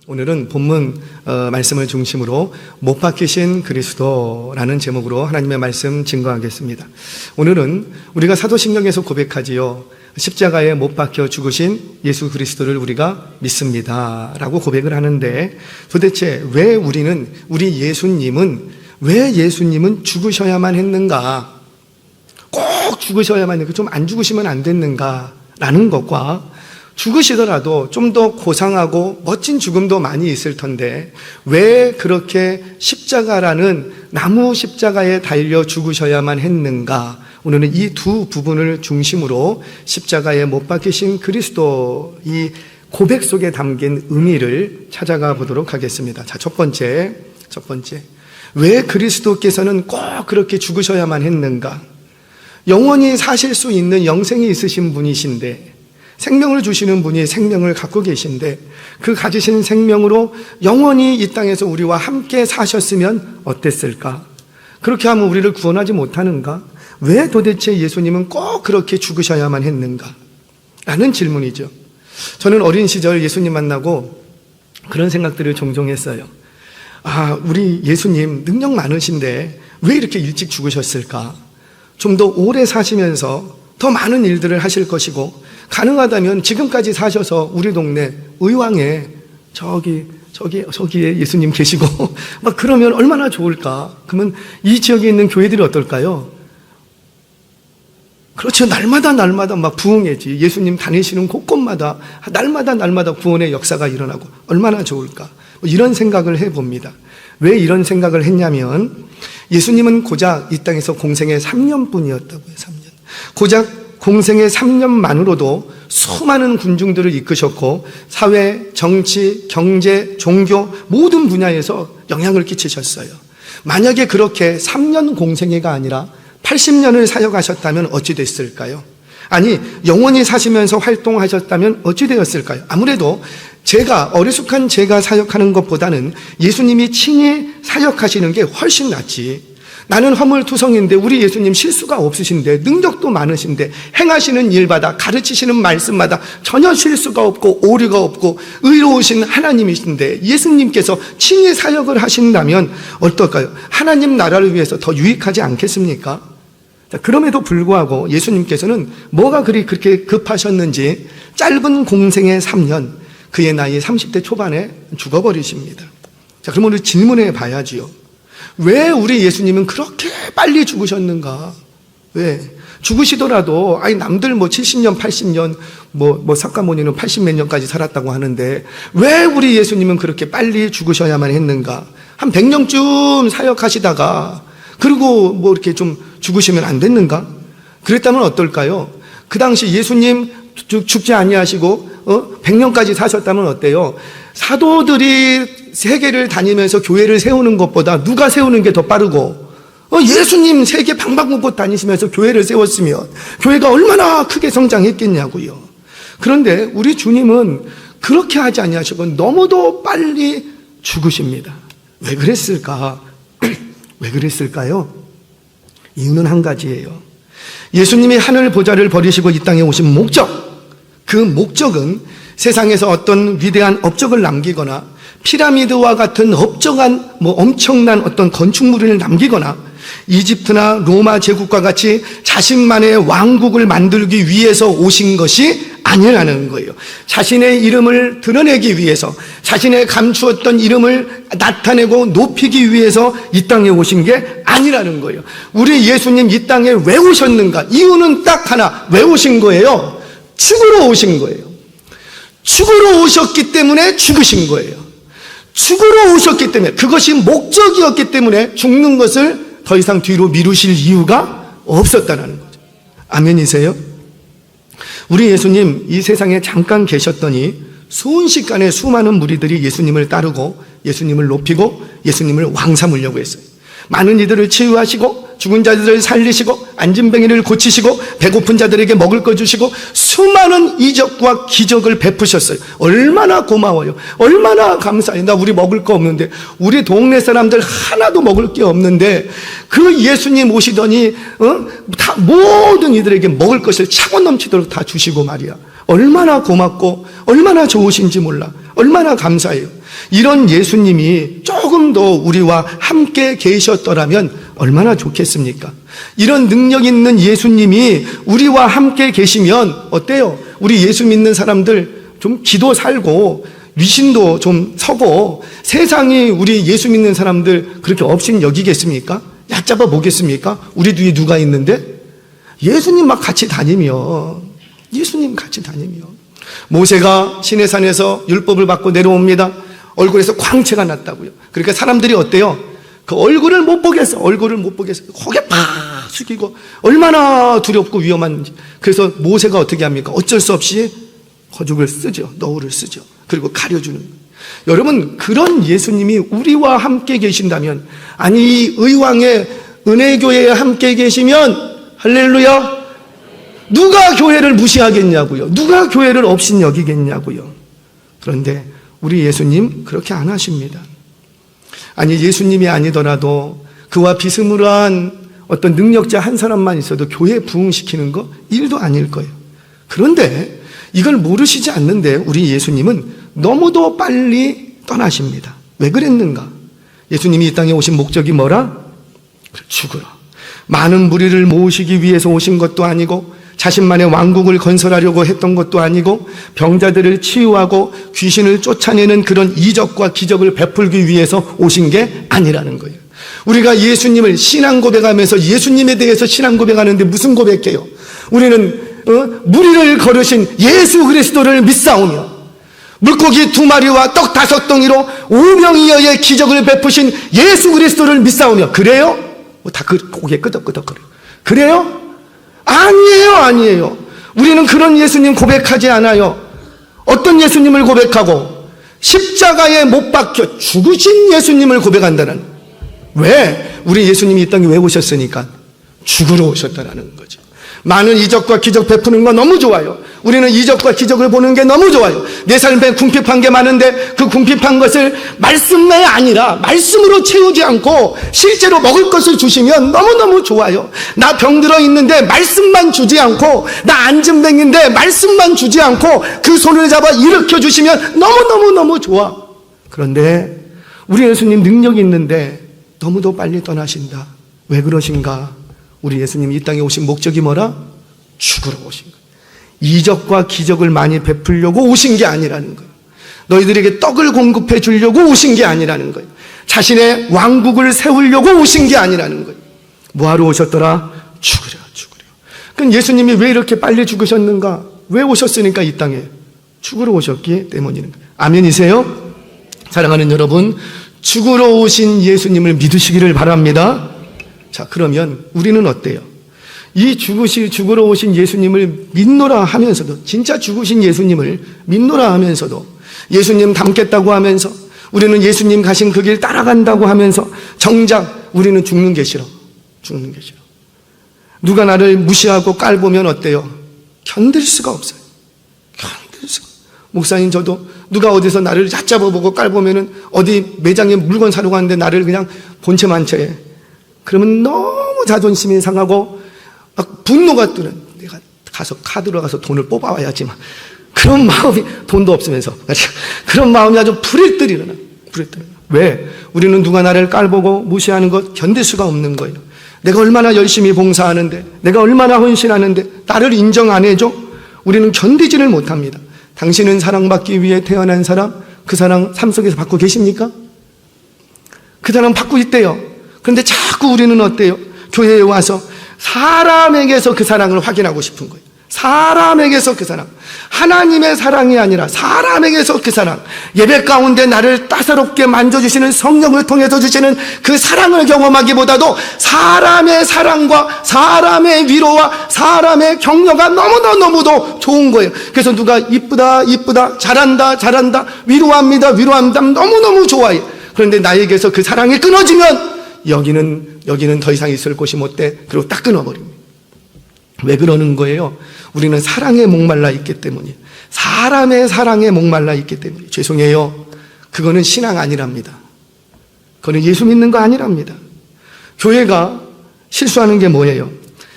오늘은 본문 말씀을 중심으로 못 박히신 그리스도라는 제목으로 하나님의 말씀 증거하겠습니다. 오늘은 우리가 사도신경에서 고백하지요. 십자가에 못 박혀 죽으신 예수 그리스도를 우리가 믿습니다 라고 고백을 하는데, 도대체 왜 우리 예수님은 죽으셔야만 했는가, 꼭 죽으셔야만 했는가, 좀 안 죽으시면 안 됐는가 라는 것과, 죽으시더라도 좀 더 고상하고 멋진 죽음도 많이 있을 텐데 왜 그렇게 십자가라는 나무 십자가에 달려 죽으셔야만 했는가, 오늘은 이 두 부분을 중심으로 십자가에 못 박히신 그리스도, 이 고백 속에 담긴 의미를 찾아가 보도록 하겠습니다. 자, 첫 번째, 왜 그리스도께서는 꼭 그렇게 죽으셔야만 했는가? 영원히 사실 수 있는 영생이 있으신 분이신데, 생명을 주시는 분이 생명을 갖고 계신데, 그 가지신 생명으로 영원히 이 땅에서 우리와 함께 사셨으면 어땠을까? 그렇게 하면 우리를 구원하지 못하는가? 왜 도대체 예수님은 꼭 그렇게 죽으셔야만 했는가? 라는 질문이죠. 저는 어린 시절 예수님 만나고 그런 생각들을 종종 했어요. 우리 예수님 능력 많으신데 왜 이렇게 일찍 죽으셨을까? 좀 더 오래 사시면서 더 많은 일들을 하실 것이고, 가능하다면 지금까지 사셔서 우리 동네 의왕에 저기에 예수님 계시고 막 그러면 얼마나 좋을까? 그러면 이 지역에 있는 교회들이 어떨까요? 그렇죠. 날마다 막 부흥회지. 예수님 다니시는 곳곳마다 날마다 구원의 역사가 일어나고 얼마나 좋을까? 이런 생각을 해봅니다. 왜 이런 생각을 했냐면, 예수님은 고작 이 땅에서 공생의 3년뿐이었다고요. 3년. 고작 공생의 3년만으로도 수많은 군중들을 이끄셨고, 사회, 정치, 경제, 종교 모든 분야에서 영향을 끼치셨어요. 만약에 그렇게 3년 공생애가 아니라 80년을 사역하셨다면 어찌 됐을까요? 아니, 영원히 사시면서 활동하셨다면 어찌 되었을까요? 아무래도 어리숙한 제가 사역하는 것보다는 예수님이 친히 사역하시는 게 훨씬 낫지. 나는 허물투성인데 우리 예수님 실수가 없으신데, 능력도 많으신데, 행하시는 일마다, 가르치시는 말씀마다 전혀 실수가 없고 오류가 없고 의로우신 하나님이신데 예수님께서 친히 사역을 하신다면 어떨까요? 하나님 나라를 위해서 더 유익하지 않겠습니까? 자, 그럼에도 불구하고 예수님께서는 뭐가 그렇게 급하셨는지 짧은 공생의 3년, 그의 나이 30대 초반에 죽어버리십니다. 자, 그럼 우리 질문해 봐야지요. 왜 우리 예수님은 그렇게 빨리 죽으셨는가? 왜? 죽으시더라도, 남들 70년, 80년, 석가모니는 80몇 년까지 살았다고 하는데, 왜 우리 예수님은 그렇게 빨리 죽으셔야만 했는가? 한 100년쯤 사역하시다가, 그리고 이렇게 좀 죽으시면 안 됐는가? 그랬다면 어떨까요? 그 당시 예수님 죽지 아니하시고, 100년까지 사셨다면 어때요? 사도들이 세계를 다니면서 교회를 세우는 것보다 누가 세우는 게 더 빠르고, 예수님 세계 방방곡곡 다니시면서 교회를 세웠으면 교회가 얼마나 크게 성장했겠냐고요. 그런데 우리 주님은 그렇게 하지 아니하시고 너무도 빨리 죽으십니다. 왜 그랬을까? 왜 그랬을까요? 이유는 한 가지예요. 예수님이 하늘 보좌를 버리시고 이 땅에 오신 목적, 그 목적은 세상에서 어떤 위대한 업적을 남기거나 피라미드와 같은 엄청난 어떤 건축물을 남기거나 이집트나 로마 제국과 같이 자신만의 왕국을 만들기 위해서 오신 것이 아니라는 거예요. 자신의 이름을 드러내기 위해서, 자신의 감추었던 이름을 나타내고 높이기 위해서 이 땅에 오신 게 아니라는 거예요. 우리 예수님 이 땅에 왜 오셨는가? 이유는 딱 하나. 왜 오신 거예요? 죽으러 오신 거예요. 죽으러 오셨기 때문에 죽으신 거예요. 죽으러 오셨기 때문에, 그것이 목적이었기 때문에 죽는 것을 더 이상 뒤로 미루실 이유가 없었다는 거죠. 아멘이세요? 우리 예수님 이 세상에 잠깐 계셨더니 순식간에 수많은 무리들이 예수님을 따르고 예수님을 높이고 예수님을 왕 삼으려고 했어요. 많은 이들을 치유하시고 죽은 자들을 살리시고 안진뱅이를 고치시고 배고픈 자들에게 먹을 거 주시고 수많은 이적과 기적을 베푸셨어요. 얼마나 고마워요. 얼마나 감사해요. 우리 먹을 거 없는데, 우리 동네 사람들 하나도 먹을 게 없는데 그 예수님 오시더니 다 모든 이들에게 먹을 것을 차고 넘치도록 다 주시고 말이야. 얼마나 고맙고 얼마나 좋으신지 몰라. 얼마나 감사해요. 이런 예수님이 조금 더 우리와 함께 계셨더라면 얼마나 좋겠습니까? 이런 능력 있는 예수님이 우리와 함께 계시면 어때요? 우리 예수 믿는 사람들 좀 기도 살고 위신도 좀 서고 세상이 우리 예수 믿는 사람들 그렇게 업신 여기겠습니까? 얕잡아 보겠습니까? 우리 뒤에 누가 있는데? 예수님 막 같이 다니며 모세가 시내산에서 율법을 받고 내려옵니다. 얼굴에서 광채가 났다고요. 그러니까 사람들이 어때요? 그 얼굴을 못 보겠어. 고개 팍 숙이고 얼마나 두렵고 위험한지. 그래서 모세가 어떻게 합니까? 어쩔 수 없이 거죽을 쓰죠. 너울을 쓰죠. 그리고 가려주는 거예요. 여러분, 그런 예수님이 우리와 함께 계신다면, 아니 이 의왕의 은혜교회에 함께 계시면 할렐루야, 누가 교회를 무시하겠냐고요. 누가 교회를 업신 여기겠냐고요. 그런데 우리 예수님 그렇게 안 하십니다. 아니 예수님이 아니더라도 그와 비스무리한 어떤 능력자 한 사람만 있어도 교회 부흥시키는 거 일도 아닐 거예요. 그런데 이걸 모르시지 않는데 우리 예수님은 너무도 빨리 떠나십니다. 왜 그랬는가? 예수님이 이 땅에 오신 목적이 뭐라? 죽으러. 많은 무리를 모으시기 위해서 오신 것도 아니고 자신만의 왕국을 건설하려고 했던 것도 아니고 병자들을 치유하고 귀신을 쫓아내는 그런 이적과 기적을 베풀기 위해서 오신 게 아니라는 거예요. 우리가 예수님을 신앙 고백하면서 예수님에 대해서 신앙 고백하는데 무슨 고백해요? 우리는 무리를 거르신 예수 그리스도를 믿사오며 물고기 2마리와 떡 5덩이로 5명이어의 기적을 베푸신 예수 그리스도를 믿사오며. 그래요? 다 고개 끄덕끄덕거려. 그래요? 아니에요. 우리는 그런 예수님 고백하지 않아요. 어떤 예수님을 고백하고? 십자가에 못 박혀 죽으신 예수님을 고백한다는. 왜? 우리 예수님이 이 땅에 왜 오셨으니까? 죽으러 오셨다라는 거죠. 많은 이적과 기적 베푸는 거 너무 좋아요. 우리는 이적과 기적을 보는 게 너무 좋아요. 내 삶에 궁핍한 게 많은데 그 궁핍한 것을 말씀만이 아니라 말씀으로 채우지 않고 실제로 먹을 것을 주시면 너무너무 좋아요. 나 병들어 있는데 말씀만 주지 않고, 나 안진뱅인데 말씀만 주지 않고 그 손을 잡아 일으켜 주시면 너무너무 좋아. 그런데 우리 예수님 능력이 있는데 너무도 빨리 떠나신다. 왜 그러신가? 우리 예수님이 이 땅에 오신 목적이 뭐라? 죽으러 오신 거예요. 이적과 기적을 많이 베풀려고 오신 게 아니라는 거예요. 너희들에게 떡을 공급해 주려고 오신 게 아니라는 거예요. 자신의 왕국을 세우려고 오신 게 아니라는 거예요. 뭐하러 오셨더라? 죽으려. 그럼 예수님이 왜 이렇게 빨리 죽으셨는가? 왜 오셨으니까 이 땅에? 죽으러 오셨기 때문이는 거예요. 아멘이세요? 사랑하는 여러분, 죽으러 오신 예수님을 믿으시기를 바랍니다. 자, 그러면 우리는 어때요? 이 죽으러 오신 예수님을 믿노라 하면서도, 진짜 죽으신 예수님을 믿노라 하면서도, 예수님 닮겠다고 하면서, 우리는 예수님 가신 그 길 따라간다고 하면서 정작 우리는 죽는 게 싫어. 누가 나를 무시하고 깔보면 어때요? 견딜 수가 없어요. 목사님, 저도 누가 어디서 나를 얕잡아보고 깔보면은 어디 매장에 물건 사러 가는데 나를 그냥 본체만 채. 그러면 너무 자존심이 상하고 막 분노가 뜨는, 내가 가서 카드로 가서 돈을 뽑아와야지만, 그런 마음이, 돈도 없으면서 그런 마음이 아주 불일 듯 일어나. 왜? 우리는 누가 나를 깔보고 무시하는 것 견딜 수가 없는 거예요. 내가 얼마나 열심히 봉사하는데, 내가 얼마나 헌신하는데 나를 인정 안 해줘? 우리는 견디지를 못합니다. 당신은 사랑받기 위해 태어난 사람, 그 사랑 삶 속에서 받고 계십니까? 그 사람 받고 있대요. 그런데 자꾸 우리는 어때요? 교회에 와서 사람에게서 그 사랑을 확인하고 싶은 거예요. 사람에게서 그 사랑, 하나님의 사랑이 아니라 사람에게서 그 사랑, 예배 가운데 나를 따사롭게 만져주시는 성령을 통해서 주시는 그 사랑을 경험하기보다도 사람의 사랑과 사람의 위로와 사람의 격려가 너무도 좋은 거예요. 그래서 누가 이쁘다, 잘한다, 위로합니다, 너무너무 좋아해요. 그런데 나에게서 그 사랑이 끊어지면 여기는 더 이상 있을 곳이 못 돼. 그리고 딱 끊어버립니다. 왜 그러는 거예요? 우리는 사랑에 목말라 있기 때문이에요. 사람의 사랑에 목말라 있기 때문이에요. 죄송해요. 그거는 신앙 아니랍니다. 그거는 예수 믿는 거 아니랍니다. 교회가 실수하는 게 뭐예요?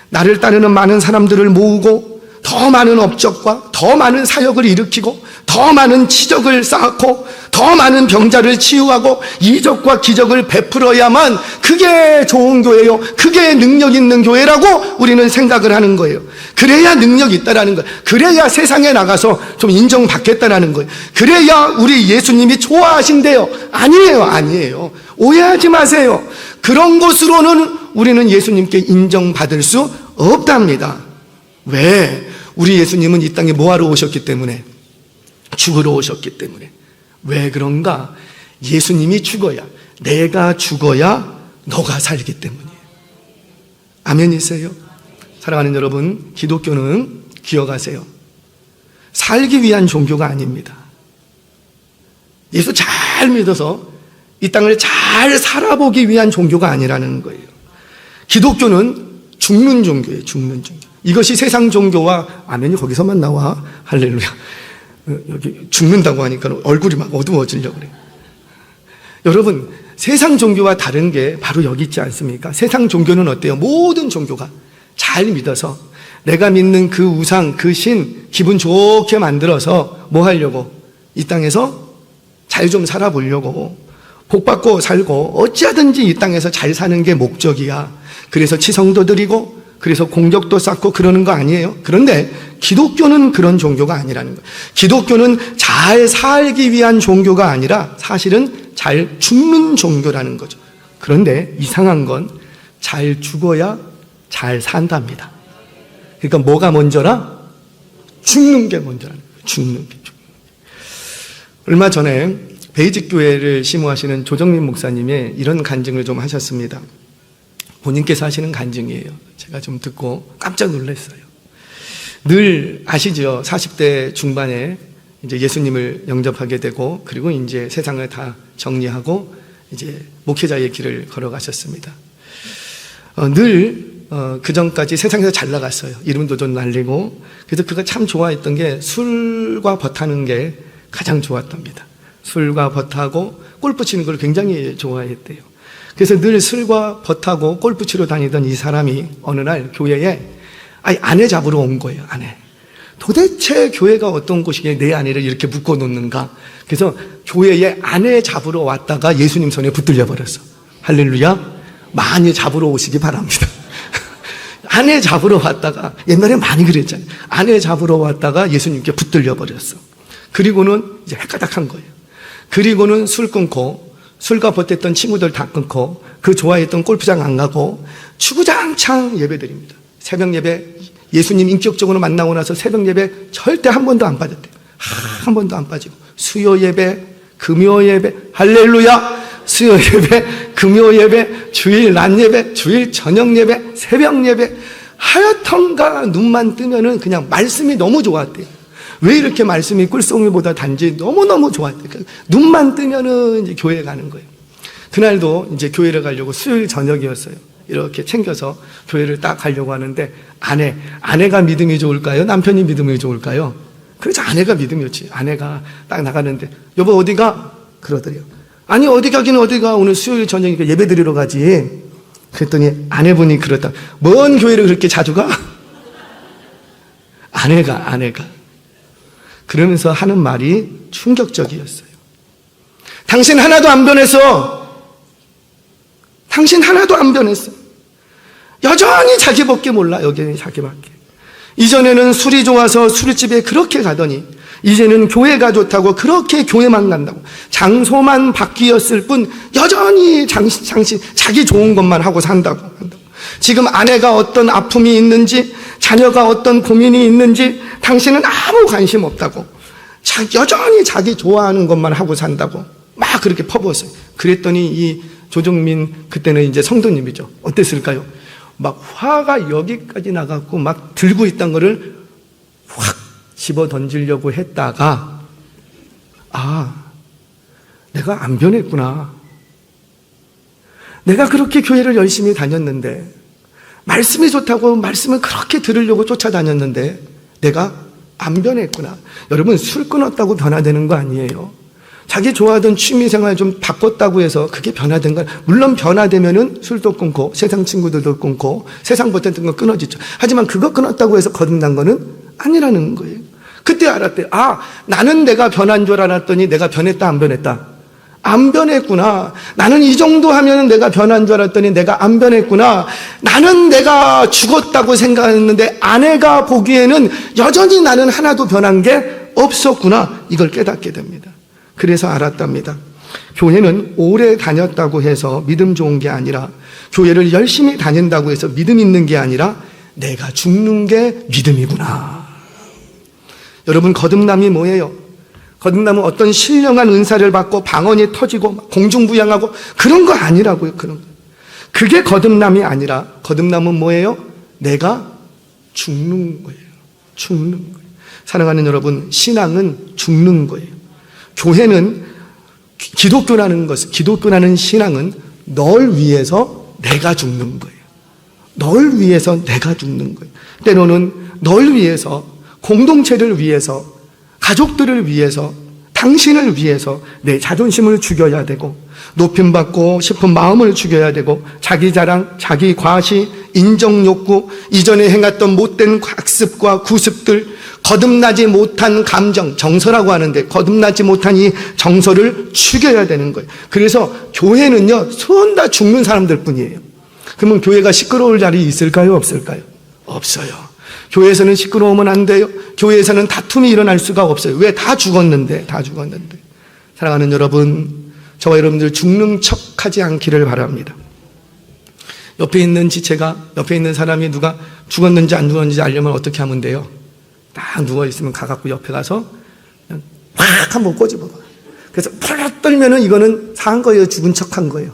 나를 따르는 많은 사람들을 모으고 더 많은 업적과 더 많은 사역을 일으키고 더 많은 치적을 쌓고 더 많은 병자를 치유하고 이적과 기적을 베풀어야만 그게 좋은 교회요, 그게 능력 있는 교회라고 우리는 생각을 하는 거예요. 그래야 능력이 있다라는 거예요. 그래야 세상에 나가서 좀 인정받겠다라는 거예요. 그래야 우리 예수님이 좋아하신대요. 아니에요, 아니에요. 오해하지 마세요. 그런 것으로는 우리는 예수님께 인정받을 수 없답니다. 왜? 우리 예수님은 이 땅에 뭐하러 오셨기 때문에? 죽으러 오셨기 때문에. 왜 그런가? 예수님이 죽어야, 내가 죽어야 너가 살기 때문이에요. 아멘이세요? 사랑하는 여러분, 기독교는 기억하세요. 살기 위한 종교가 아닙니다. 예수 잘 믿어서 이 땅을 잘 살아보기 위한 종교가 아니라는 거예요. 기독교는 죽는 종교예요. 죽는 종교. 이것이 세상 종교와, 아멘이 거기서만 나와. 할렐루야. 여기 죽는다고 하니까 얼굴이 막 어두워지려고 그래요. 여러분, 세상 종교와 다른 게 바로 여기 있지 않습니까? 세상 종교는 어때요? 모든 종교가 잘 믿어서 내가 믿는 그 우상, 그 신 기분 좋게 만들어서 뭐 하려고? 이 땅에서 잘 좀 살아보려고, 복 받고 살고 어찌하든지 이 땅에서 잘 사는 게 목적이야. 그래서 치성도 드리고 그래서 공적도 쌓고 그러는 거 아니에요? 그런데 기독교는 그런 종교가 아니라는 거예요. 기독교는 잘 살기 위한 종교가 아니라 사실은 잘 죽는 종교라는 거죠. 그런데 이상한 건 잘 죽어야 잘 산답니다. 그러니까 뭐가 먼저라? 죽는 게 먼저라는 거예요. 죽는 게. 얼마 전에 베이직 교회를 심호하시는 조정민 목사님의 이런 간증을 좀 하셨습니다. 본인께서 하시는 간증이에요. 제가 좀 듣고 깜짝 놀랐어요. 늘 아시죠? 40대 중반에 이제 예수님을 영접하게 되고, 그리고 이제 세상을 다 정리하고 이제 목회자의 길을 걸어가셨습니다. 늘 그 전까지 세상에서 잘 나갔어요. 이름도 좀 날리고. 그래서 그가 참 좋아했던 게 술과 벗하는 게 가장 좋았답니다. 술과 벗하고 골프 치는 걸 굉장히 좋아했대요. 그래서 늘 술과 벗하고 골프 치러 다니던 이 사람이 어느 날 교회에 아내 잡으러 온 거예요. 아내. 도대체 교회가 어떤 곳이길래 내 아내를 이렇게 묶어놓는가. 그래서 교회에 아내 잡으러 왔다가 예수님 손에 붙들려 버렸어. 할렐루야. 많이 잡으러 오시기 바랍니다. 아내 잡으러 왔다가, 옛날에 많이 그랬잖아요. 아내 잡으러 왔다가 예수님께 붙들려 버렸어. 그리고는 이제 헷가닥한 거예요. 그리고는 술 끊고, 술과 벗했던 친구들 다 끊고, 그 좋아했던 골프장 안 가고 주구장창 예배드립니다. 새벽 예배, 예수님 인격적으로 만나고 나서 새벽 예배 절대 한 번도 안 빠졌대요. 한 번도 안 빠지고, 수요 예배, 금요 예배, 할렐루야. 수요 예배, 금요 예배, 주일 낮 예배, 주일 저녁 예배, 새벽 예배, 하여튼가 눈만 뜨면은 그냥 말씀이 너무 좋았대요. 왜 이렇게 말씀이 꿀송이보다 단지 너무너무 좋았대요. 눈만 뜨면은 이제 교회 가는 거예요. 그날도 이제 교회를 가려고 수요일 저녁이었어요. 이렇게 챙겨서 교회를 딱 가려고 하는데 아내가 믿음이 좋을까요? 남편이 믿음이 좋을까요? 그렇죠. 아내가 믿음이 좋지. 아내가 딱 나가는데 여보 어디가? 그러더래요. 아니 어디 가기는 어디가, 오늘 수요일 저녁이니까 예배 드리러 가지. 그랬더니 아내분이 그렇다. 먼 교회를 그렇게 자주 가? 아내가 그러면서 하는 말이 충격적이었어요. 당신 하나도 안 변했어. 당신 하나도 안 변했어. 여전히 자기밖에 몰라. 여기는 자기밖에. 이전에는 술이 좋아서 술집에 그렇게 가더니 이제는 교회가 좋다고 그렇게 교회만 간다고. 장소만 바뀌었을 뿐 여전히 자기 좋은 것만 하고 산다고. 지금 아내가 어떤 아픔이 있는지, 자녀가 어떤 고민이 있는지 당신은 아무 관심 없다고. 여전히 자기 좋아하는 것만 하고 산다고 막 그렇게 퍼부었어요. 그랬더니 이 조정민, 그때는 이제 성도님이죠. 어땠을까요? 막 화가 여기까지 나갖고 막 들고 있던 거를 확 집어 던지려고 했다가, 내가 안 변했구나. 내가 그렇게 교회를 열심히 다녔는데, 말씀이 좋다고 말씀을 그렇게 들으려고 쫓아다녔는데 내가 안 변했구나. 여러분, 술 끊었다고 변화되는 거 아니에요. 자기 좋아하던 취미생활 좀 바꿨다고 해서 그게 변화된 건, 물론 변화되면은 술도 끊고 세상 친구들도 끊고 세상 버텼던 거 끊어지죠. 하지만 그거 끊었다고 해서 거듭난 거는 아니라는 거예요. 그때 알았대요. 아, 나는 내가 변한 줄 알았더니 내가 변했다, 안 변했다? 안 변했구나. 나는 이 정도 하면 내가 변한 줄 알았더니 내가 안 변했구나. 나는 내가 죽었다고 생각했는데 아내가 보기에는 여전히 나는 하나도 변한 게 없었구나. 이걸 깨닫게 됩니다. 그래서 알았답니다. 교회는 오래 다녔다고 해서 믿음 좋은 게 아니라, 교회를 열심히 다닌다고 해서 믿음 있는 게 아니라 내가 죽는 게 믿음이구나. 여러분, 거듭남이 뭐예요? 거듭남은 어떤 신령한 은사를 받고 방언이 터지고 공중부양하고 그런 거 아니라고요. 그런 거. 그게 거듭남이 아니라, 거듭남은 뭐예요? 내가 죽는 거예요. 죽는 거예요. 사랑하는 여러분, 신앙은 죽는 거예요. 교회는, 기독교라는 신앙은 널 위해서 내가 죽는 거예요. 널 위해서 내가 죽는 거예요. 때로는 널 위해서, 공동체를 위해서, 가족들을 위해서, 당신을 위해서 내 자존심을 죽여야 되고, 높임받고 싶은 마음을 죽여야 되고, 자기 자랑, 자기 과시, 인정욕구, 이전에 행했던 못된 학습과 구습들, 거듭나지 못한 감정, 정서라고 하는데 거듭나지 못한 이 정서를 죽여야 되는 거예요. 그래서 교회는요, 손 다 죽는 사람들 뿐이에요. 그러면 교회가 시끄러울 자리 있을까요? 없을까요? 없어요. 교회에서는 시끄러우면 안 돼요. 교회에서는 다툼이 일어날 수가 없어요. 왜? 다 죽었는데. 사랑하는 여러분, 저와 여러분들 죽는 척하지 않기를 바랍니다. 옆에 있는 사람이 누가 죽었는지 안 죽었는지 알려면 어떻게 하면 돼요? 딱 누워있으면 가갖고 옆에 가서 그냥 확 한번 꼬집어 봐. 그래서 펄 떨면은 이거는 상한 거예요? 죽은 척한 거예요?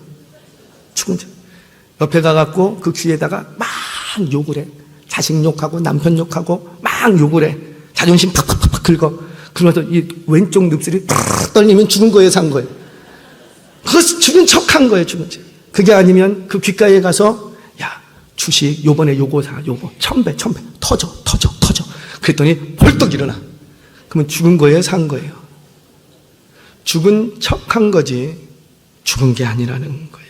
죽은 척. 옆에 가갖고 그 귀에다가 막 욕을 해. 자식 욕하고 남편 욕하고 막 욕을 해. 자존심 팍팍팍 긁어. 그러면서 이 왼쪽 늪술이 팍 떨리면 죽은 거예요, 산 거예요? 그거 죽은 척한 거예요, 죽은 척. 그게 아니면 그 귓가에 가서, 야, 주식 요번에 요거 사, 요거 1000배 터져. 그랬더니 벌떡 일어나. 그러면 죽은 거예요, 산 거예요? 죽은 척한 거지 죽은 게 아니라는 거예요.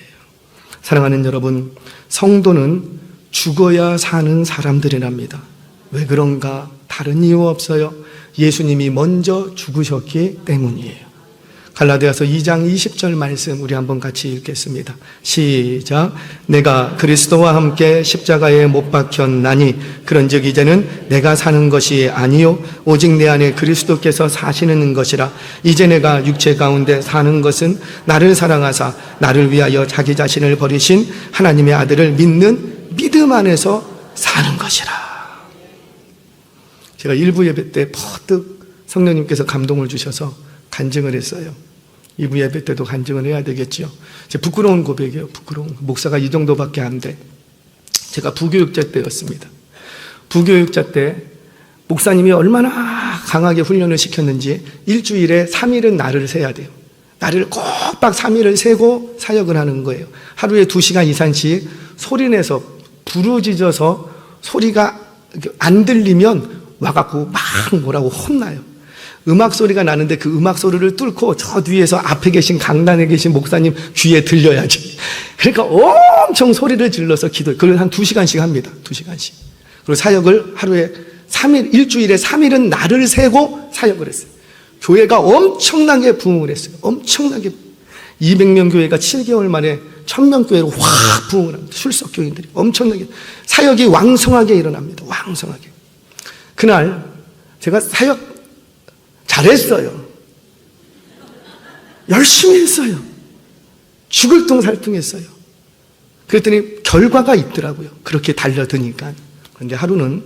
사랑하는 여러분, 성도는 죽어야 사는 사람들이랍니다. 왜 그런가? 다른 이유 없어요. 예수님이 먼저 죽으셨기 때문이에요. 갈라디아서 2장 20절 말씀 우리 한번 같이 읽겠습니다. 시작. 내가 그리스도와 함께 십자가에 못 박혔나니 그런즉 이제는 내가 사는 것이 아니요 오직 내 안에 그리스도께서 사시는 것이라. 이제 내가 육체 가운데 사는 것은 나를 사랑하사 나를 위하여 자기 자신을 버리신 하나님의 아들을 믿는 믿음 안에서 사는 것이라. 제가 일부 예배 때 퍼뜩 성령님께서 감동을 주셔서 간증을 했어요. 2부 예배 때도 간증을 해야 되겠죠. 제 부끄러운 고백이에요. 부끄러운. 목사가 이 정도밖에 안 돼. 제가 부교육자 때였습니다. 부교육자 때 목사님이 얼마나 강하게 훈련을 시켰는지 일주일에 3일은 날을 세야 돼요. 날을 꼭박 3일을 세고 사역을 하는 거예요. 하루에 2시간 이상씩 소리내서 부르짖어서 소리가 안 들리면 와갖고 막 뭐라고 혼나요. 음악 소리가 나는데 그 음악 소리를 뚫고 저 뒤에서 앞에 계신 강단에 계신 목사님 귀에 들려야지. 그러니까 엄청 소리를 질러서 기도해요. 그걸 한 2시간씩 합니다. 2시간씩. 그리고 사역을 하루에 3일, 일주일에 3일은 날을 세고 사역을 했어요. 교회가 엄청나게 부흥을 했어요. 엄청나게. 200명 교회가 7개월 만에 1000명 교회로 확 부흥을 합니다. 출석 교인들이 엄청나게. 사역이 왕성하게 일어납니다. 왕성하게. 그날 제가 사역 잘했어요. 열심히 했어요. 죽을 둥 살 둥 했어요. 그랬더니 결과가 있더라고요. 그렇게 달려드니까. 그런데 하루는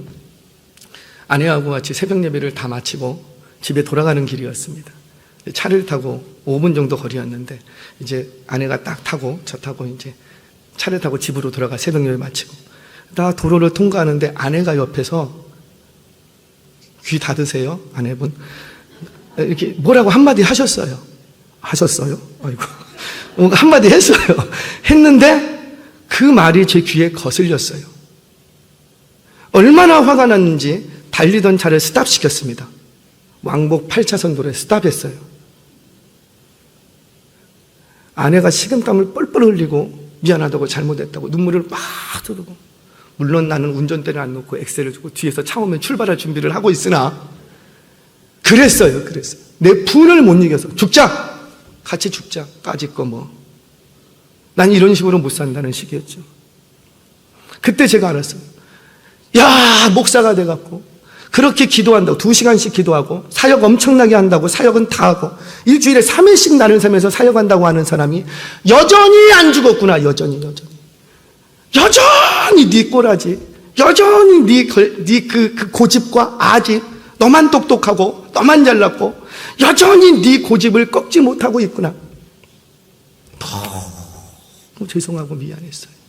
아내하고 같이 새벽 예배를 다 마치고 집에 돌아가는 길이었습니다. 차를 타고 5분 정도 거리였는데 이제 아내가 딱 타고 저 타고 이제 차를 타고 집으로 돌아가 새벽 예배 마치고 나 도로를 통과하는데 아내가 옆에서 귀 닫으세요, 아내분. 이렇게 뭐라고 한마디 하셨어요. 아이고. 한마디 했어요. 했는데 그 말이 제 귀에 거슬렸어요. 얼마나 화가 났는지 달리던 차를 스탑시켰습니다. 왕복 8차선 도로에 스탑했어요. 아내가 식은땀을 뻘뻘 흘리고 미안하다고 잘못했다고 눈물을 막 흐르고 물론 나는 운전대를 안 놓고 엑셀을 주고 뒤에서 차 오면 출발할 준비를 하고 있으나 그랬어요. 내 분을 못 이겨서 죽자! 같이 죽자. 까짓 거 뭐. 난 이런 식으로 못 산다는 식이었죠. 그때 제가 알았어요. 야, 목사가 돼갖고 그렇게 기도한다고 2시간씩 기도하고 사역 엄청나게 한다고 사역은 다 하고 일주일에 3회씩 나는 삶에서 사역한다고 하는 사람이 여전히 안 죽었구나. 여전히 네 꼬라지, 여전히 네 그 고집과 아집, 너만 똑똑하고 너만 잘났고 여전히 네 고집을 꺾지 못하고 있구나. 너무 죄송하고 미안했어요.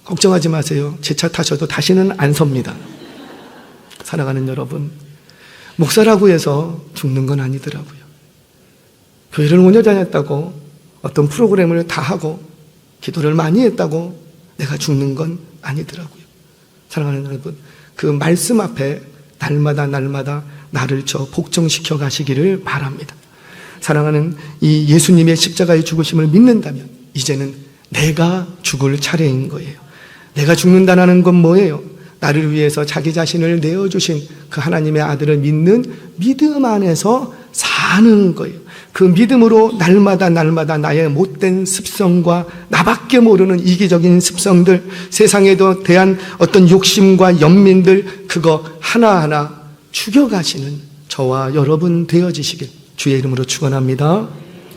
걱정하지 마세요. 제 차 타셔도 다시는 안 섭니다. 사랑하는 여러분, 목사라고 해서 죽는 건 아니더라고요. 교회를 5년 다녔다고 어떤 프로그램을 다 하고 기도를 많이 했다고 내가 죽는 건 아니더라고요. 사랑하는 여러분, 그 말씀 앞에 날마다 나를 복종시켜 가시기를 바랍니다. 사랑하는 이 예수님의 십자가의 죽으심을 믿는다면 이제는 내가 죽을 차례인 거예요. 내가 죽는다는 건 뭐예요? 나를 위해서 자기 자신을 내어주신 그 하나님의 아들을 믿는 믿음 안에서 사는 거예요. 그 믿음으로 날마다 나의 못된 습성과 나밖에 모르는 이기적인 습성들, 세상에 대한 어떤 욕심과 연민들, 그거 하나하나 죽여가시는 저와 여러분 되어지시길 주의 이름으로 축원합니다.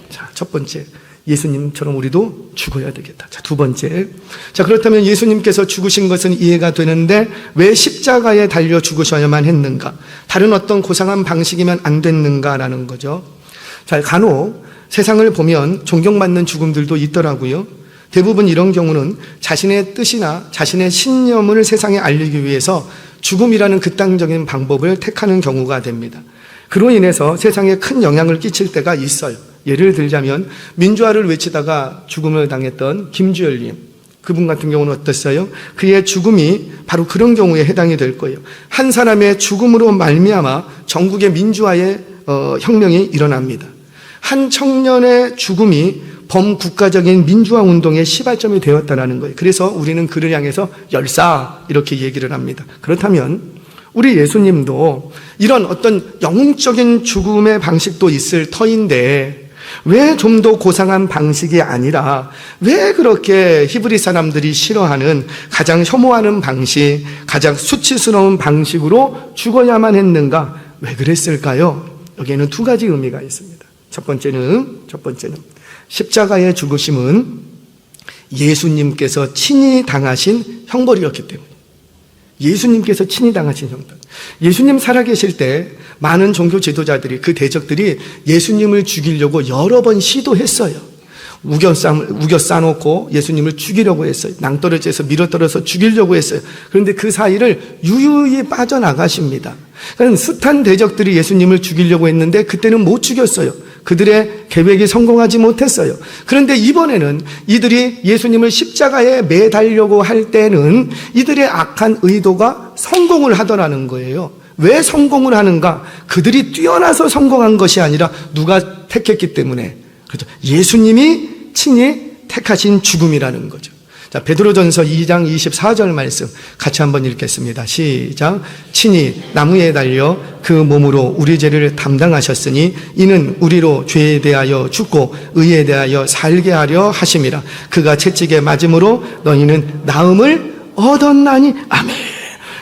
자, 첫 번째, 예수님처럼 우리도 죽어야 되겠다. 자, 두 번째, 자, 그렇다면 예수님께서 죽으신 것은 이해가 되는데 왜 십자가에 달려 죽으셔야만 했는가? 다른 어떤 고상한 방식이면 안 됐는가라는 거죠. 자, 간혹 세상을 보면 존경받는 죽음들도 있더라고요. 대부분 이런 경우는 자신의 뜻이나 자신의 신념을 세상에 알리기 위해서 죽음이라는 극단적인 방법을 택하는 경우가 됩니다. 그로 인해서 세상에 큰 영향을 끼칠 때가 있어요. 예를 들자면 민주화를 외치다가 죽음을 당했던 김주열님, 그분 같은 경우는 어땠어요? 그의 죽음이 바로 그런 경우에 해당이 될 거예요. 한 사람의 죽음으로 말미암아 전국의 민주화의 혁명이 일어납니다. 한 청년의 죽음이 범국가적인 민주화 운동의 시발점이 되었다는 거예요. 그래서 우리는 그를 향해서 열사 이렇게 얘기를 합니다. 그렇다면 우리 예수님도 이런 어떤 영웅적인 죽음의 방식도 있을 터인데 왜 좀 더 고상한 방식이 아니라 왜 그렇게 히브리 사람들이 싫어하는 가장 혐오하는 방식, 가장 수치스러운 방식으로 죽어야만 했는가? 왜 그랬을까요? 여기에는 두 가지 의미가 있습니다. 첫 번째는 십자가의 죽으심은 예수님께서 친히 당하신 형벌이었기 때문에, 예수님께서 친히 당하신 형벌. 예수님 살아계실 때 많은 종교 지도자들이, 그 대적들이 예수님을 죽이려고 여러 번 시도했어요. 우겨 싸놓고 예수님을 죽이려고 했어요. 낭떠러지에서 밀어떨어서 죽이려고 했어요. 그런데 그 사이를 유유히 빠져나가십니다. 그러니까 숱한 대적들이 예수님을 죽이려고 했는데 그때는 못 죽였어요. 그들의 계획이 성공하지 못했어요. 그런데 이번에는 이들이 예수님을 십자가에 매달려고 할 때는 이들의 악한 의도가 성공을 하더라는 거예요. 왜 성공을 하는가? 그들이 뛰어나서 성공한 것이 아니라 누가 택했기 때문에, 그렇죠? 예수님이 친히 택하신 죽음이라는 거죠. 자, 베드로전서 2장 24절 말씀 같이 한번 읽겠습니다. 시작. 친히 나무에 달려 그 몸으로 우리 죄를 담당하셨으니 이는 우리로 죄에 대하여 죽고 의에 대하여 살게 하려 하심이라. 그가 채찍에 맞음으로 너희는 나음을 얻었나니. 아멘.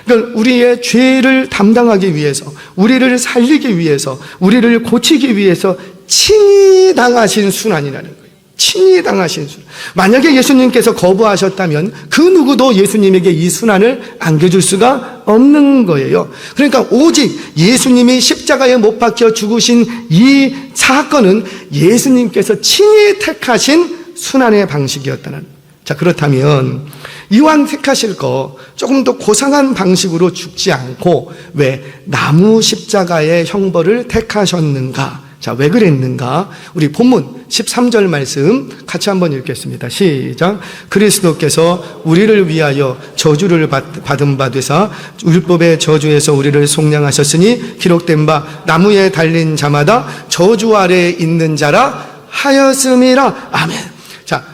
그러니까 우리의 죄를 담당하기 위해서, 우리를 살리기 위해서, 우리를 고치기 위해서 친히 당하신 순환이라는 거예요. 친히 당하신 순환. 만약에 예수님께서 거부하셨다면 그 누구도 예수님에게 이 순환을 안겨줄 수가 없는 거예요. 그러니까 오직 예수님이 십자가에 못 박혀 죽으신 이 사건은 예수님께서 친히 택하신 순환의 방식이었다는. 자, 그렇다면 이왕 택하실 거 조금 더 고상한 방식으로 죽지 않고 왜 나무 십자가의 형벌을 택하셨는가? 자, 왜 그랬는가? 우리 본문 13절 말씀 같이 한번 읽겠습니다. 시작. 그리스도께서 우리를 위하여 저주를 받은 바 되사 율법의 저주에서 우리를 속량하셨으니 기록된 바 나무에 달린 자마다 저주 아래에 있는 자라 하였음이라. 아멘. 자,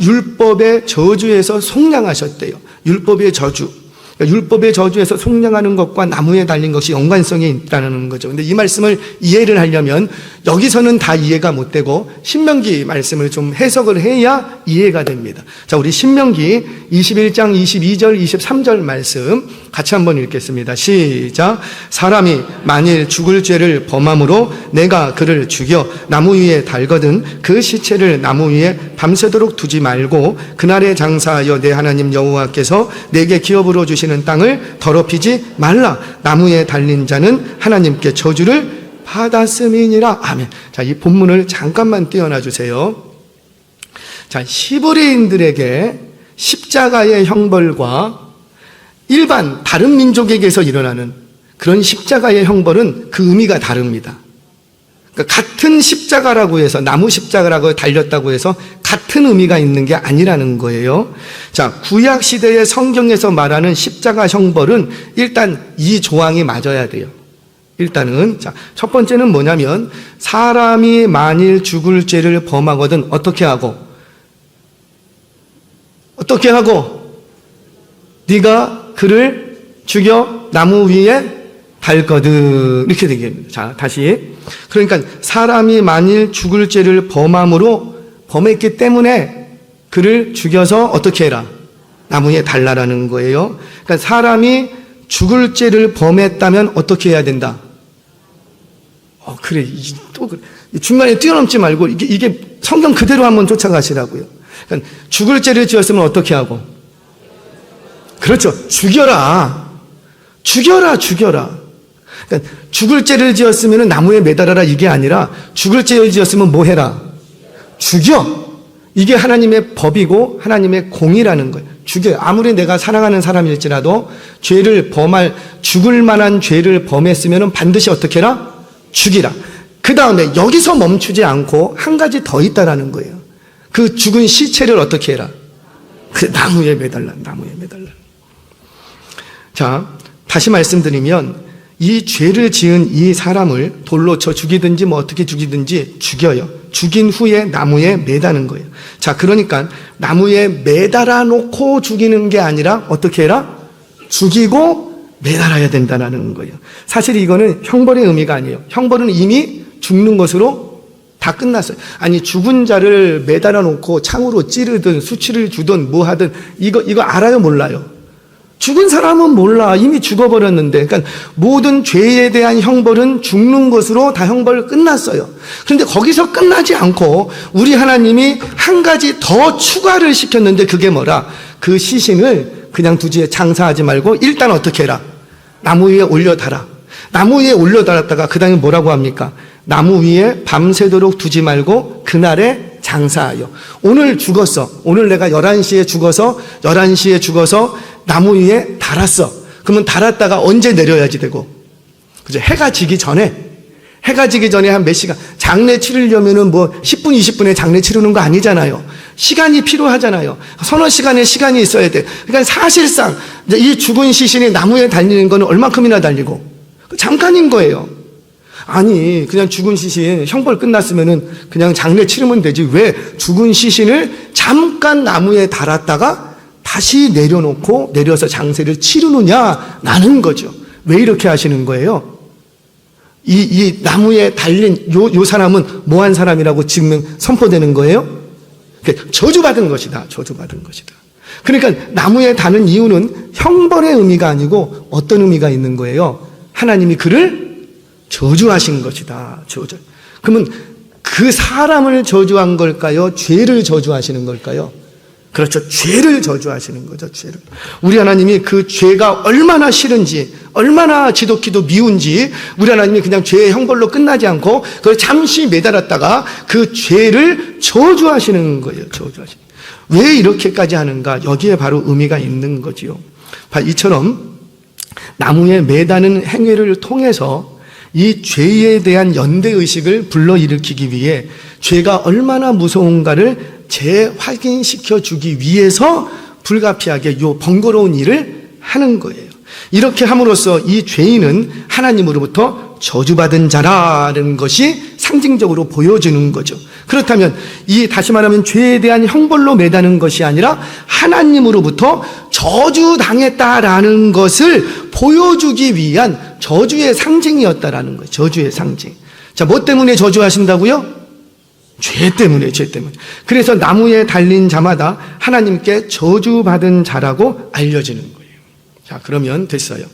율법의 저주에서 속량하셨대요. 율법의 저주. 그러니까 율법의 저주에서 속량하는 것과 나무에 달린 것이 연관성이 있다는 거죠. 근데 이 말씀을 이해를 하려면 여기서는 다 이해가 못 되고 신명기 말씀을 좀 해석을 해야 이해가 됩니다. 자, 우리 신명기 21장 22절 23절 말씀 같이 한번 읽겠습니다. 시작. 사람이 만일 죽을 죄를 범함으로 내가 그를 죽여 나무 위에 달거든 그 시체를 나무 위에 밤새도록 두지 말고 그날에 장사하여 내 하나님 여호와께서 내게 기업으로 주시는 땅을 더럽히지 말라. 나무에 달린 자는 하나님께 저주를 받았음이니라. 아멘. 자, 이 본문을 잠깐만 띄워놔 주세요. 자, 히브리인들에게 십자가의 형벌과 일반 다른 민족에게서 일어나는 그런 십자가의 형벌은 그 의미가 다릅니다. 그러니까 같은 십자가라고 해서 나무 십자가라고 달렸다고 해서 같은 의미가 있는 게 아니라는 거예요. 자, 구약 시대의 성경에서 말하는 십자가 형벌은 일단 이 조항이 맞아야 돼요. 일단은 자, 첫 번째는 뭐냐면 사람이 만일 죽을 죄를 범하거든 어떻게 하고 네가 그를 죽여 나무 위에 달거든 이렇게 되겠습니다. 자, 다시 그러니까 사람이 만일 죽을 죄를 범했기 때문에 그를 죽여서 어떻게 해라? 나무에 달라라는 거예요. 그러니까 사람이 죽을 죄를 범했다면 어떻게 해야 된다? 그래. 또 그래. 중간에 뛰어넘지 말고 이게 성경 그대로 한번 쫓아가시라고요. 그러니까 죽을 죄를 지었으면 어떻게 하고? 그렇죠. 죽여라. 그러니까 죽을 죄를 지었으면 나무에 매달아라 이게 아니라 죽을 죄를 지었으면 뭐 해라? 죽여. 이게 하나님의 법이고 하나님의 공이라는 거예요. 죽여요. 아무리 내가 사랑하는 사람일지라도 죽을 만한 죄를 범했으면 반드시 어떻게 해라? 죽이라. 그 다음에 여기서 멈추지 않고 한 가지 더 있다라는 거예요. 그 죽은 시체를 어떻게 해라? 그 나무에 매달라. 자, 다시 말씀드리면 이 죄를 지은 이 사람을 돌로 쳐 죽이든지 뭐 어떻게 죽이든지 죽여요. 죽인 후에 나무에 매다는 거예요. 자, 그러니까 나무에 매달아 놓고 죽이는 게 아니라 어떻게 해라? 죽이고 매달아야 된다는 거예요. 사실 이거는 형벌의 의미가 아니에요. 형벌은 이미 죽는 것으로 다 끝났어요. 아니, 죽은 자를 매달아 놓고 창으로 찌르든 수치를 주든 뭐 하든 이거 알아요, 몰라요? 죽은 사람은 몰라. 이미 죽어버렸는데. 그러니까 모든 죄에 대한 형벌은 죽는 것으로 다 형벌 끝났어요. 그런데 거기서 끝나지 않고 우리 하나님이 한 가지 더 추가를 시켰는데 그게 뭐라? 그 시신을 그냥 두지에 장사하지 말고 일단 어떻게 해라? 나무 위에 올려달아. 나무 위에 올려달았다가 그 다음에 뭐라고 합니까? 나무 위에 밤새도록 두지 말고 그날에 장사하여. 오늘 죽었어. 오늘 내가 11시에 죽어서 나무 위에 달았어. 그러면 달았다가 언제 내려야지 되고? 그죠? 해가 지기 전에 한 몇 시간. 장례 치르려면은 뭐 10분, 20분에 장례 치르는 거 아니잖아요. 시간이 필요하잖아요. 서너 시간의 시간이 있어야 돼. 그러니까 사실상 이 죽은 시신이 나무에 달리는 거는 얼마큼이나 달리고? 잠깐인 거예요. 아니, 그냥 죽은 시신 형벌 끝났으면은 그냥 장례 치르면 되지. 왜 죽은 시신을 잠깐 나무에 달았다가 다시 내려서 장세를 치르느냐라는 거죠. 왜 이렇게 하시는 거예요? 이 나무에 달린 요 사람은 뭐한 사람이라고 지금 선포되는 거예요? 저주받은 것이다. 그러니까 나무에 다는 이유는 형벌의 의미가 아니고 어떤 의미가 있는 거예요? 하나님이 그를 저주하신 것이다. 그러면 그 사람을 저주한 걸까요? 죄를 저주하시는 걸까요? 그렇죠. 죄를 저주하시는 거죠. 죄를. 우리 하나님이 그 죄가 얼마나 싫은지, 얼마나 지독히도 미운지 우리 하나님이 그냥 죄의 형벌로 끝나지 않고 그걸 잠시 매달았다가 그 죄를 저주하시는 거예요. 왜 이렇게까지 하는가? 여기에 바로 의미가 있는 거지요. 이처럼 나무에 매다는 행위를 통해서 이 죄에 대한 연대의식을 불러일으키기 위해 죄가 얼마나 무서운가를 재확인시켜 주기 위해서 불가피하게 요 번거로운 일을 하는 거예요. 이렇게 함으로써 이 죄인은 하나님으로부터 저주받은 자라는 것이 상징적으로 보여주는 거죠. 그렇다면 다시 말하면 죄에 대한 형벌로 매다는 것이 아니라 하나님으로부터 저주당했다라는 것을 보여주기 위한 저주의 상징이었다라는 거예요. 저주의 상징. 자, 뭐 때문에 저주하신다고요? 죄 때문에, 죄 때문에. 그래서 나무에 달린 자마다 하나님께 저주받은 자라고 알려지는 거예요. 자, 그러면 됐어요.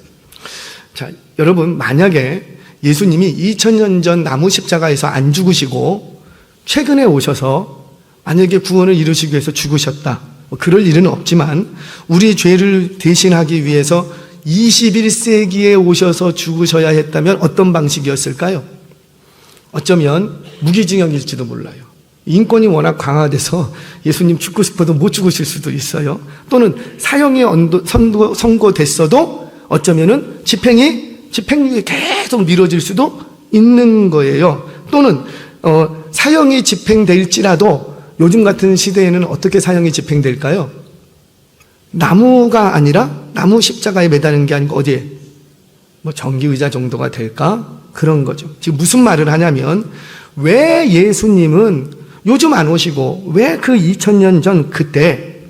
자, 여러분, 만약에 예수님이 2000년 전 나무 십자가에서 안 죽으시고 최근에 오셔서 만약에 구원을 이루시기 위해서 죽으셨다. 그럴 일은 없지만 우리 죄를 대신하기 위해서 21세기에 오셔서 죽으셔야 했다면 어떤 방식이었을까요? 어쩌면 무기징역일지도 몰라요. 인권이 워낙 강화돼서 예수님 죽고 싶어도 못 죽으실 수도 있어요. 또는 사형이 선고됐어도 어쩌면은 집행유예 계속 미뤄질 수도 있는 거예요. 또는 사형이 집행될지라도 요즘 같은 시대에는 어떻게 사형이 집행될까요? 나무가 아니라 나무 십자가에 매다는 게 아니고 어디에? 뭐 전기의자 정도가 될까? 그런 거죠. 지금 무슨 말을 하냐면 왜 예수님은 요즘 안 오시고 왜 그 2000년 전 그때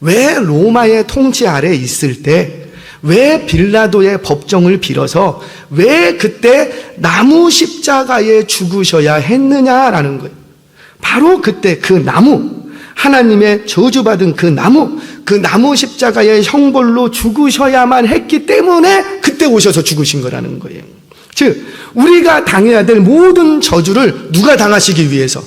왜 로마의 통치 아래 있을 때 왜 빌라도의 법정을 빌어서 왜 그때 나무 십자가에 죽으셔야 했느냐라는 거예요. 바로 그때 그 나무, 하나님의 저주받은 그 나무 십자가의 형벌로 죽으셔야만 했기 때문에 그때 오셔서 죽으신 거라는 거예요. 즉 우리가 당해야 될 모든 저주를 누가 당하시기 위해서?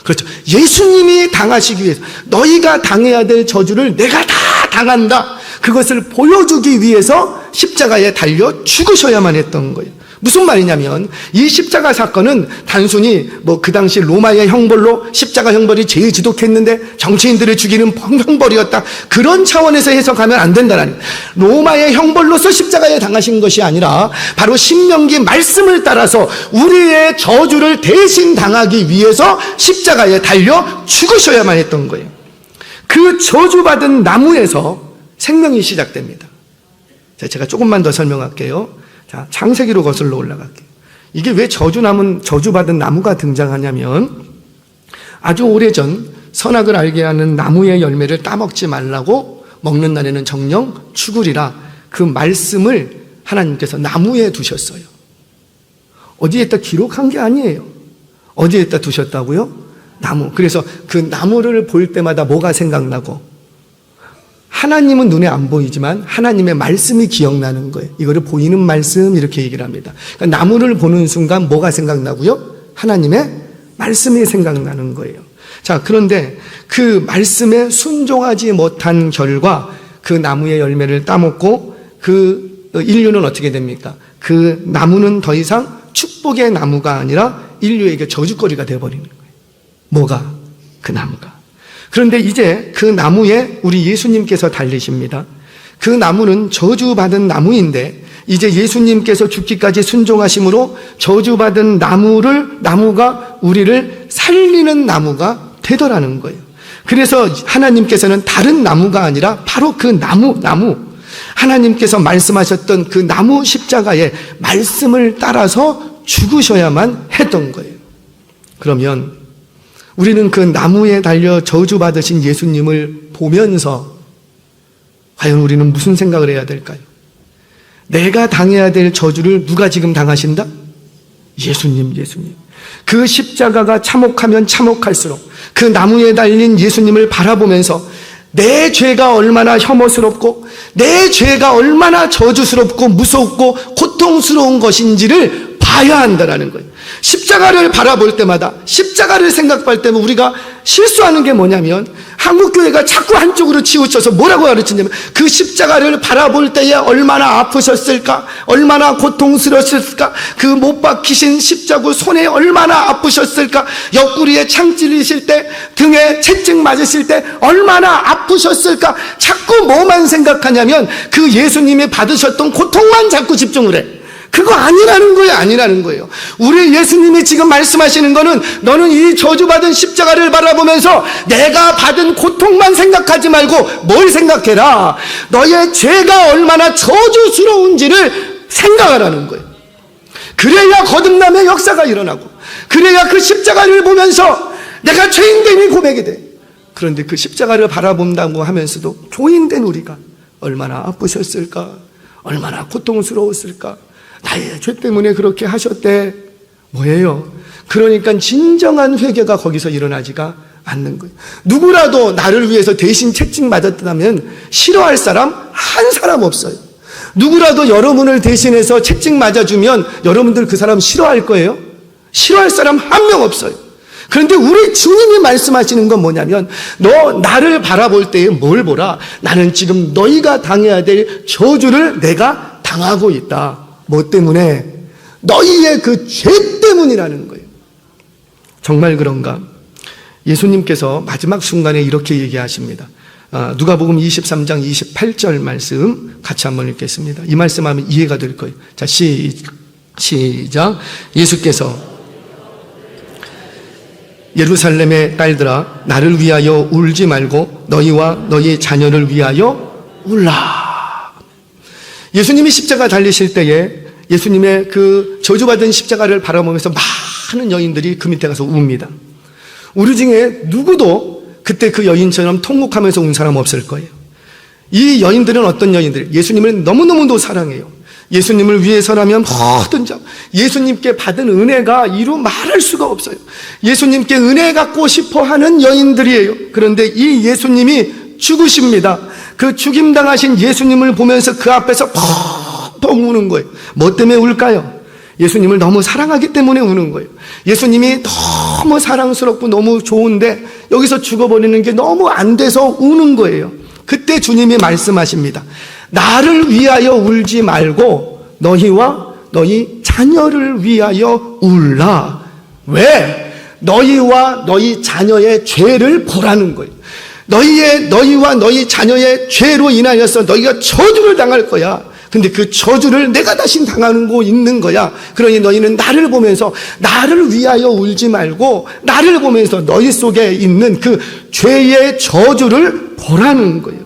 그렇죠. 예수님이 당하시기 위해서. 너희가 당해야 될 저주를 내가 다 당한다. 그것을 보여주기 위해서 십자가에 달려 죽으셔야만 했던 거예요. 무슨 말이냐면 이 십자가 사건은 단순히 그 당시 로마의 형벌로 십자가 형벌이 제일 지독했는데 정치인들을 죽이는 형벌이었다. 그런 차원에서 해석하면 안 된다는 거예요. 로마의 형벌로서 십자가에 당하신 것이 아니라 바로 신명기 말씀을 따라서 우리의 저주를 대신 당하기 위해서 십자가에 달려 죽으셔야만 했던 거예요. 그 저주받은 나무에서 생명이 시작됩니다. 제가 조금만 더 설명할게요. 자, 창세기로 거슬러 올라갈게요. 이게 왜 저주받은 나무가 등장하냐면 아주 오래전 선악을 알게 하는 나무의 열매를 따먹지 말라고 먹는 날에는 정령 죽으리라 그 말씀을 하나님께서 나무에 두셨어요. 어디에다 기록한 게 아니에요. 어디에다 두셨다고요? 나무. 그래서 그 나무를 볼 때마다 뭐가 생각나고 하나님은 눈에 안 보이지만 하나님의 말씀이 기억나는 거예요. 이거를 보이는 말씀 이렇게 얘기를 합니다. 그러니까 나무를 보는 순간 뭐가 생각나고요? 하나님의 말씀이 생각나는 거예요. 자, 그런데 그 말씀에 순종하지 못한 결과 그 나무의 열매를 따먹고 그 인류는 어떻게 됩니까? 그 나무는 더 이상 축복의 나무가 아니라 인류에게 저주거리가 되어버리는 거예요. 뭐가? 그 나무가. 그런데 이제 그 나무에 우리 예수님께서 달리십니다. 그 나무는 저주받은 나무인데 이제 예수님께서 죽기까지 순종하심으로 저주받은 나무가 우리를 살리는 나무가 되더라는 거예요. 그래서 하나님께서는 다른 나무가 아니라 바로 그 나무 하나님께서 말씀하셨던 그 나무 십자가의 말씀을 따라서 죽으셔야만 했던 거예요. 그러면 우리는 그 나무에 달려 저주받으신 예수님을 보면서 과연 우리는 무슨 생각을 해야 될까요? 내가 당해야 될 저주를 누가 지금 당하신다? 예수님. 그 십자가가 참혹하면 참혹할수록 그 나무에 달린 예수님을 바라보면서 내 죄가 얼마나 혐오스럽고 내 죄가 얼마나 저주스럽고 무섭고 고통스러운 것인지를 봐야 한다는 거예요. 십자가를 바라볼 때마다 십자가를 생각할 때면 우리가 실수하는 게 뭐냐면 한국교회가 자꾸 한쪽으로 치우쳐서 뭐라고 가르치냐면 그 십자가를 바라볼 때에 얼마나 아프셨을까, 얼마나 고통스러웠을까, 그 못 박히신 십자구 손에 얼마나 아프셨을까, 옆구리에 창 찔리실 때, 등에 채찍 맞으실 때 얼마나 아프셨을까. 자꾸 뭐만 생각하냐면 그 예수님이 받으셨던 고통만 자꾸 집중을 해. 그거 아니라는 거예요. 우리 예수님이 지금 말씀하시는 거는 너는 이 저주받은 십자가를 바라보면서 내가 받은 고통만 생각하지 말고 뭘 생각해라. 너의 죄가 얼마나 저주스러운지를 생각하라는 거예요. 그래야 거듭남의 역사가 일어나고, 그래야 그 십자가를 보면서 내가 죄인됨이 고백이 돼. 그런데 그 십자가를 바라본다고 하면서도 교인된 우리가 얼마나 아프셨을까, 얼마나 고통스러웠을까, 나의 죄 때문에 그렇게 하셨대. 뭐예요? 그러니까 진정한 회개가 거기서 일어나지가 않는 거예요. 누구라도 나를 위해서 대신 채찍 맞았다면 싫어할 사람 한 사람 없어요. 누구라도 여러분을 대신해서 채찍 맞아주면 여러분들 그 사람 싫어할 거예요? 싫어할 사람 한 명 없어요. 그런데 우리 주님이 말씀하시는 건 뭐냐면, 너 나를 바라볼 때에 뭘 보라? 나는 지금 너희가 당해야 될 저주를 내가 당하고 있다. 뭐 때문에? 너희의 그 죄 때문이라는 거예요. 정말 그런가? 예수님께서 마지막 순간에 이렇게 얘기하십니다. 누가복음 23장 28절 말씀 같이 한번 읽겠습니다. 이 말씀하면 이해가 될 거예요. 자, 시작. 예수께서 예루살렘의 딸들아, 나를 위하여 울지 말고 너희와 너희 자녀를 위하여 울라. 예수님이 십자가 달리실 때에 예수님의 그 저주받은 십자가를 바라보면서 많은 여인들이 그 밑에 가서 웁니다. 우리 중에 누구도 그때 그 여인처럼 통곡하면서 운 사람 없을 거예요. 이 여인들은 어떤 여인들? 예수님을 너무너무도 사랑해요. 예수님을 위해서라면 뭐든지, 예수님께 받은 은혜가 이루 말할 수가 없어요. 예수님께 은혜 갖고 싶어 하는 여인들이에요. 그런데 이 예수님이 죽으십니다. 그 죽임당하신 예수님을 보면서 그 앞에서 펑펑 우는 거예요. 뭐 때문에 울까요? 예수님을 너무 사랑하기 때문에 우는 거예요. 예수님이 너무 사랑스럽고 너무 좋은데 여기서 죽어버리는 게 너무 안 돼서 우는 거예요. 그때 주님이 말씀하십니다. 나를 위하여 울지 말고 너희와 너희 자녀를 위하여 울라. 왜? 너희와 너희 자녀의 죄를 보라는 거예요. 너희와 너희 자녀의 죄로 인하여서 너희가 저주를 당할 거야. 근데 그 저주를 내가 대신 당하는 거 있는 거야. 그러니 너희는 나를 보면서 나를 위하여 울지 말고 나를 보면서 너희 속에 있는 그 죄의 저주를 보라는 거예요.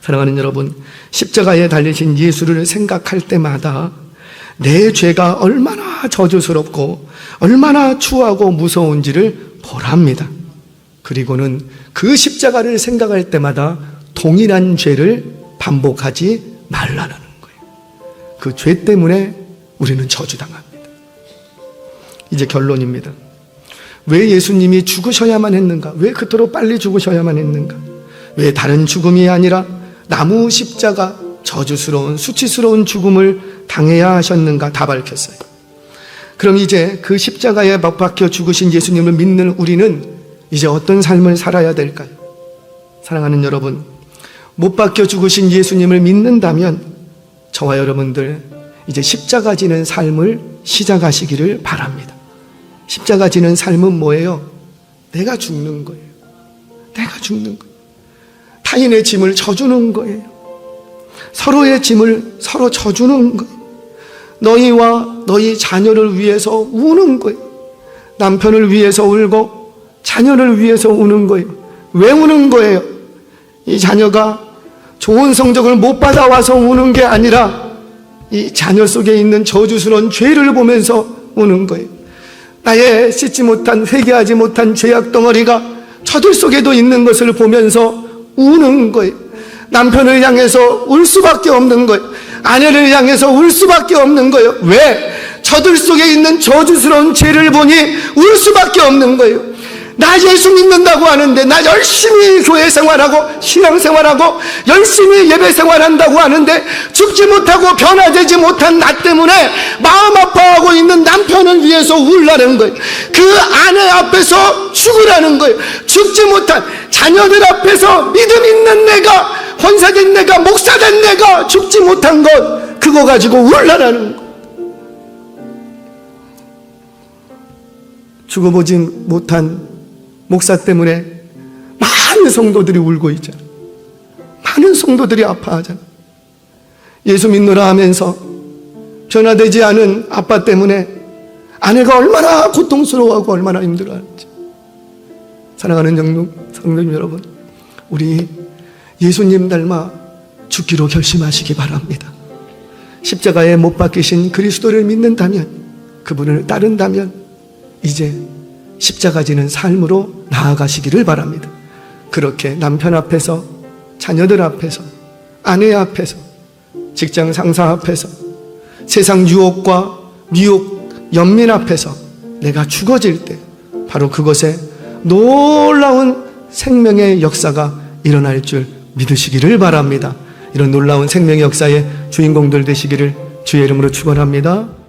사랑하는 여러분, 십자가에 달리신 예수를 생각할 때마다 내 죄가 얼마나 저주스럽고 얼마나 추하고 무서운지를 보랍니다. 그리고는 그 십자가를 생각할 때마다 동일한 죄를 반복하지 말라는 거예요. 그 죄 때문에 우리는 저주당합니다. 이제 결론입니다. 왜 예수님이 죽으셔야만 했는가? 왜 그토록 빨리 죽으셔야만 했는가? 왜 다른 죽음이 아니라 나무 십자가, 저주스러운 수치스러운 죽음을 당해야 하셨는가? 다 밝혔어요. 그럼 이제 그 십자가에 못 박혀 죽으신 예수님을 믿는 우리는 이제 어떤 삶을 살아야 될까요? 사랑하는 여러분, 못 박혀 죽으신 예수님을 믿는다면 저와 여러분들 이제 십자가 지는 삶을 시작하시기를 바랍니다. 십자가 지는 삶은 뭐예요? 내가 죽는 거예요. 내가 죽는 거예요. 타인의 짐을 져주는 거예요. 서로의 짐을 서로 져주는 거예요. 너희와 너희 자녀를 위해서 우는 거예요. 남편을 위해서 울고 자녀를 위해서 우는 거예요. 왜 우는 거예요? 이 자녀가 좋은 성적을 못 받아와서 우는 게 아니라 이 자녀 속에 있는 저주스러운 죄를 보면서 우는 거예요. 나의 씻지 못한, 회개하지 못한 죄악 덩어리가 저들 속에도 있는 것을 보면서 우는 거예요. 남편을 향해서 울 수밖에 없는 거예요. 아내를 향해서 울 수밖에 없는 거예요. 왜? 저들 속에 있는 저주스러운 죄를 보니 울 수밖에 없는 거예요. 나 예수 믿는다고 하는데, 나 열심히 교회 생활하고 신앙 생활하고 열심히 예배 생활한다고 하는데 죽지 못하고 변화되지 못한 나 때문에 마음 아파하고 있는 남편을 위해서 울라는 거예요. 그 아내 앞에서 죽으라는 거예요. 죽지 못한 자녀들 앞에서 믿음 있는 내가, 권사된 내가, 목사된 내가 죽지 못한 것, 그거 가지고 울라라는 거예요. 죽어보지 못한 목사 때문에 많은 성도들이 울고 있잖아. 많은 성도들이 아파하잖아. 예수 믿노라 하면서 변화되지 않은 아빠 때문에 아내가 얼마나 고통스러워하고 얼마나 힘들어하는지. 사랑하는 성도님 여러분, 우리 예수님 닮아 죽기로 결심하시기 바랍니다. 십자가에 못 박히신 그리스도를 믿는다면 그분을 따른다면 이제 십자가 지는 삶으로 나아가시기를 바랍니다. 그렇게 남편 앞에서, 자녀들 앞에서, 아내 앞에서, 직장 상사 앞에서, 세상 유혹과 미혹, 연민 앞에서 내가 죽어질 때 바로 그것에 놀라운 생명의 역사가 일어날 줄 믿으시기를 바랍니다. 이런 놀라운 생명의 역사의 주인공들 되시기를 주의 이름으로 축원합니다.